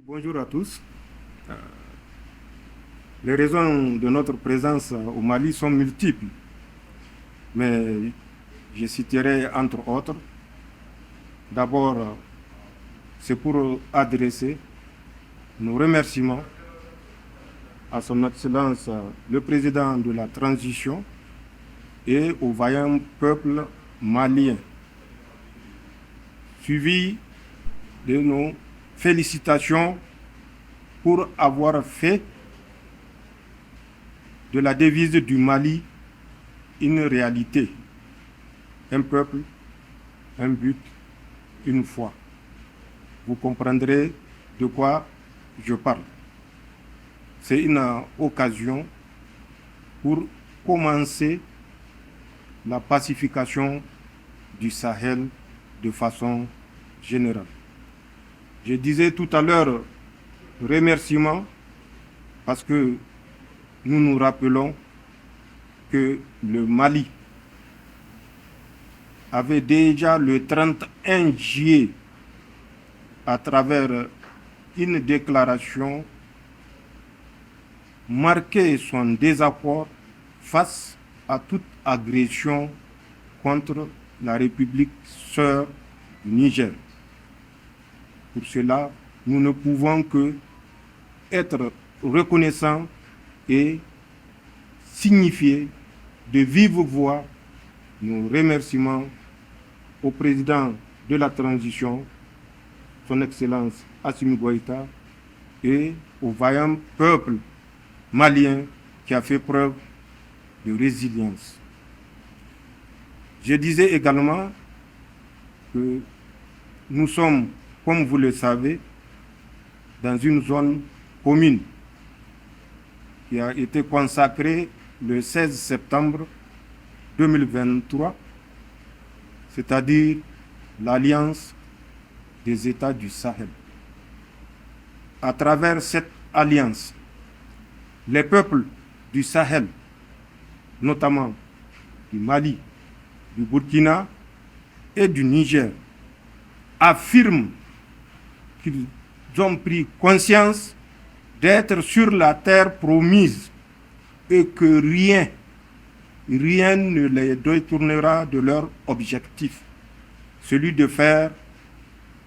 Bonjour à tous. Les raisons de notre présence au Mali sont multiples, mais je citerai entre autres. D'abord, c'est pour adresser nos remerciements à son Excellence le Président de la Transition et au vaillant peuple malien, suivi de nos félicitations pour avoir fait de la devise du Mali une réalité. Un peuple, un but, une foi. Vous comprendrez de quoi je parle. C'est une occasion pour commencer la pacification du Sahel de façon générale. Je disais tout à l'heure remerciements parce que nous nous rappelons que le Mali avait déjà le 31 juillet, à travers une déclaration, marqué son désaccord face à toute agression contre la République sœur du Niger. Pour cela, nous ne pouvons que être reconnaissants et signifier de vive voix nos remerciements au président de la transition, son Excellence Assimi Goïta, et au vaillant peuple malien qui a fait preuve de résilience. Je disais également que nous sommes, comme vous le savez, dans une zone commune qui a été consacrée le 16 septembre 2023, c'est-à-dire l'Alliance des États du Sahel. À travers cette alliance, les peuples du Sahel, notamment du Mali, du Burkina et du Niger, affirment qu'ils ont pris conscience d'être sur la terre promise et que rien ne les détournera de leur objectif, celui de faire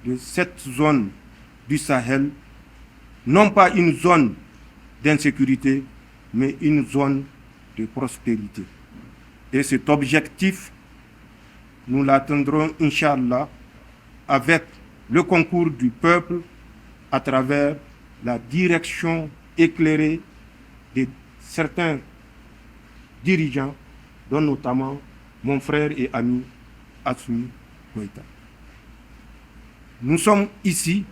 de cette zone du Sahel non pas une zone d'insécurité, mais une zone de prospérité. Et cet objectif, nous l'atteindrons, Inch'Allah, avec le concours du peuple à travers la direction éclairée de certains dirigeants, dont notamment mon frère et ami Assimi Goïta. Nous sommes ici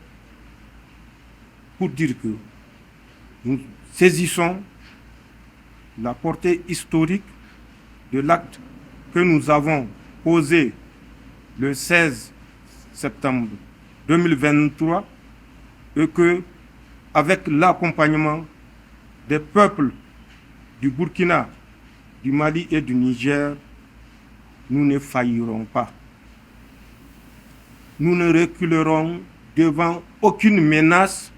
pour dire que nous saisissons la portée historique de l'acte que nous avons posé le 16 septembre 2023 et que, avec l'accompagnement des peuples du Burkina, du Mali et du Niger, nous ne faillirons pas. Nous ne reculerons devant aucune menace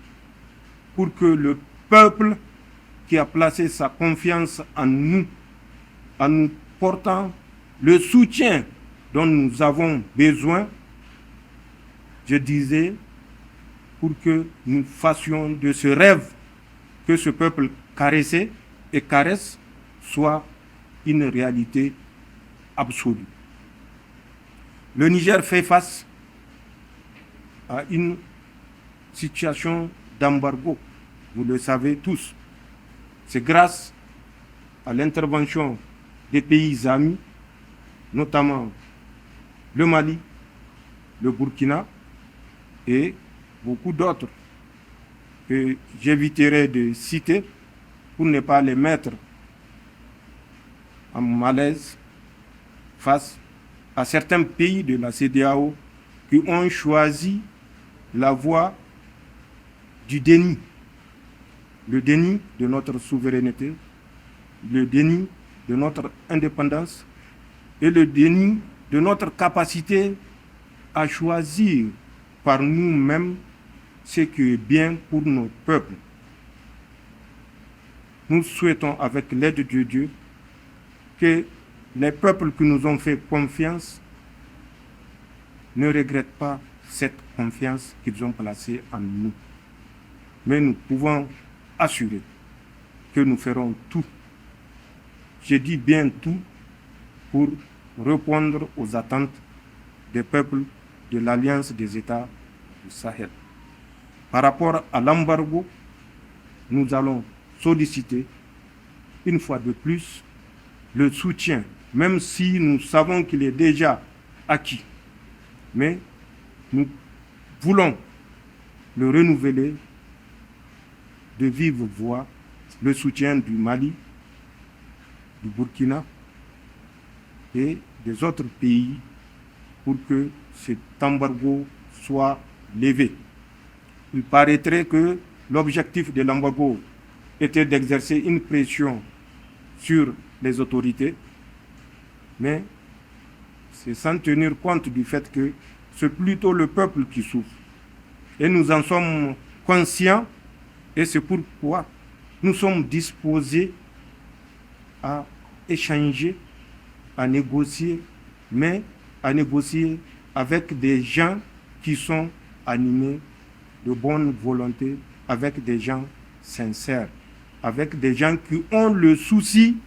pour que le peuple qui a placé sa confiance en nous portant le soutien dont nous avons besoin, je disais, pour que nous fassions de ce rêve que ce peuple caressait et caresse soit une réalité absolue. Le Niger fait face à une situation d'embargo. Vous le savez tous. C'est grâce à l'intervention des pays amis, notamment le Mali, le Burkina et beaucoup d'autres que j'éviterai de citer pour ne pas les mettre en malaise face à certains pays de la CEDEAO qui ont choisi la voie du déni. Le déni de notre souveraineté, le déni de notre indépendance et le déni de notre capacité à choisir par nous-mêmes ce qui est bien pour nos peuples. Nous souhaitons, avec l'aide de Dieu, que les peuples qui nous ont fait confiance ne regrettent pas cette confiance qu'ils ont placée en nous. Mais nous pouvons assurer que nous ferons tout. Je dis bien tout pour répondre aux attentes des peuples de l'Alliance des États du Sahel. Par rapport à l'embargo, nous allons solliciter une fois de plus le soutien, même si nous savons qu'il est déjà acquis. Mais nous voulons le renouveler de vive voix, le soutien du Mali, du Burkina et des autres pays pour que cet embargo soit levé. Il paraîtrait que l'objectif de l'embargo était d'exercer une pression sur les autorités, mais c'est sans tenir compte du fait que c'est plutôt le peuple qui souffre. Et nous en sommes conscients et c'est pourquoi nous sommes disposés à échanger, à négocier, mais à négocier avec des gens qui sont animés de bonne volonté, avec des gens sincères, avec des gens qui ont le souci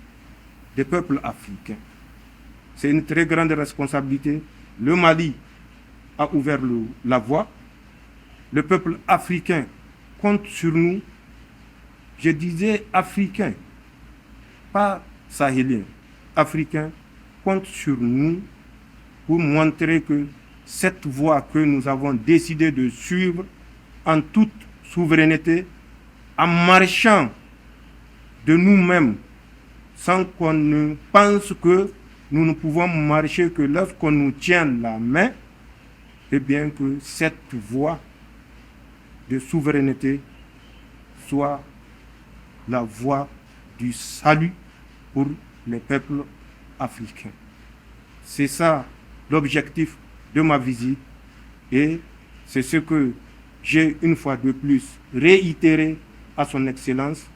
des peuples africains. C'est une très grande responsabilité. Le Mali a ouvert la voie. Le peuple africain compte sur nous. Je disais africain, pas sahélien. Africain compte sur nous pour montrer que cette voie que nous avons décidé de suivre en toute souveraineté, en marchant de nous-mêmes, sans qu'on ne pense que nous ne pouvons marcher que lorsqu'on nous tient la main, et bien que cette voie de souveraineté soit la voie du salut pour les peuples africains. C'est ça l'objectif de ma visite et c'est ce que j'ai une fois de plus réitéré à son Excellence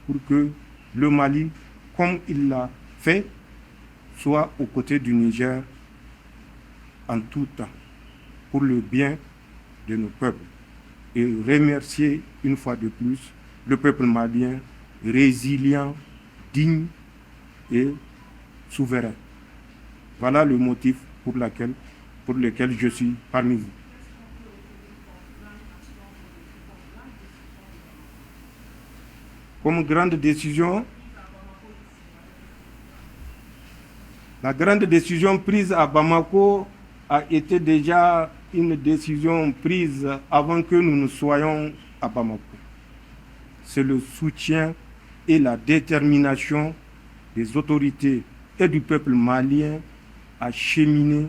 pour que le Mali, comme il l'a fait, soit aux côtés du Niger en tout temps, pour le bien de nos peuples. Et remercier une fois de plus le peuple malien résilient, digne et souverain. Voilà le motif pour lequel je suis parmi vous. Comme grande décision, la grande décision prise à Bamako a été déjà une décision prise avant que nous ne soyons à Bamako. C'est le soutien et la détermination des autorités et du peuple malien à cheminer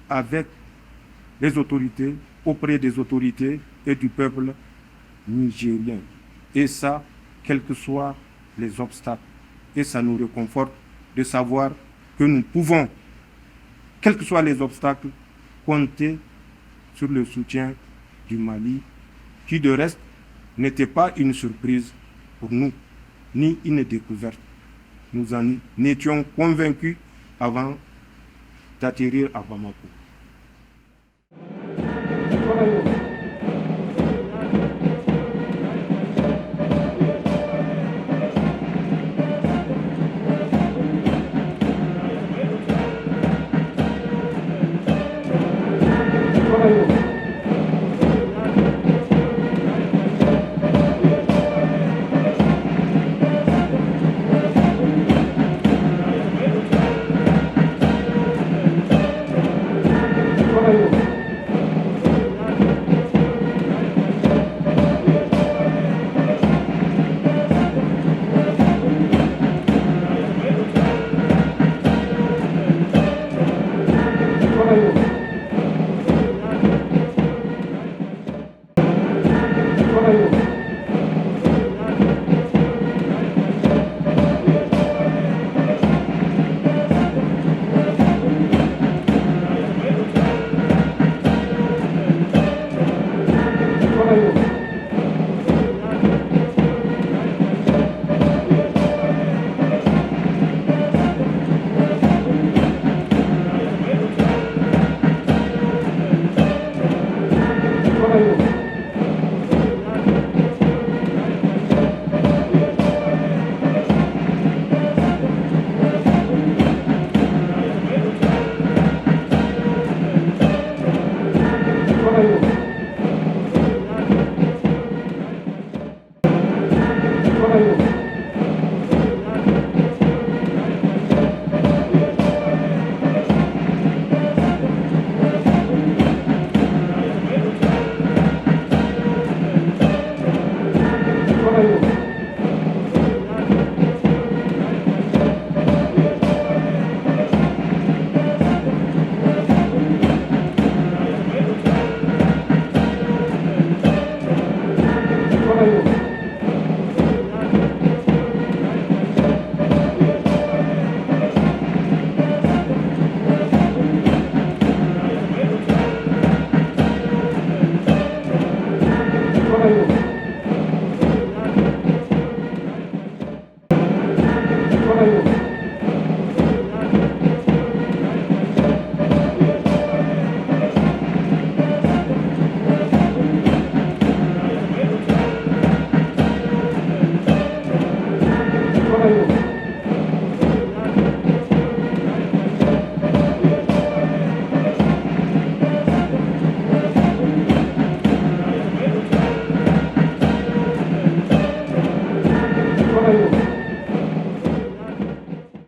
avec les autorités, auprès des autorités et du peuple nigérien. Et ça, quels que soient les obstacles. Et ça nous réconforte de savoir que nous pouvons, quels que soient les obstacles, compter sur le soutien du Mali, qui de reste n'était pas une surprise pour nous, ni une découverte. Nous en étions convaincus avant d'atterrir à Bamako. Thank you.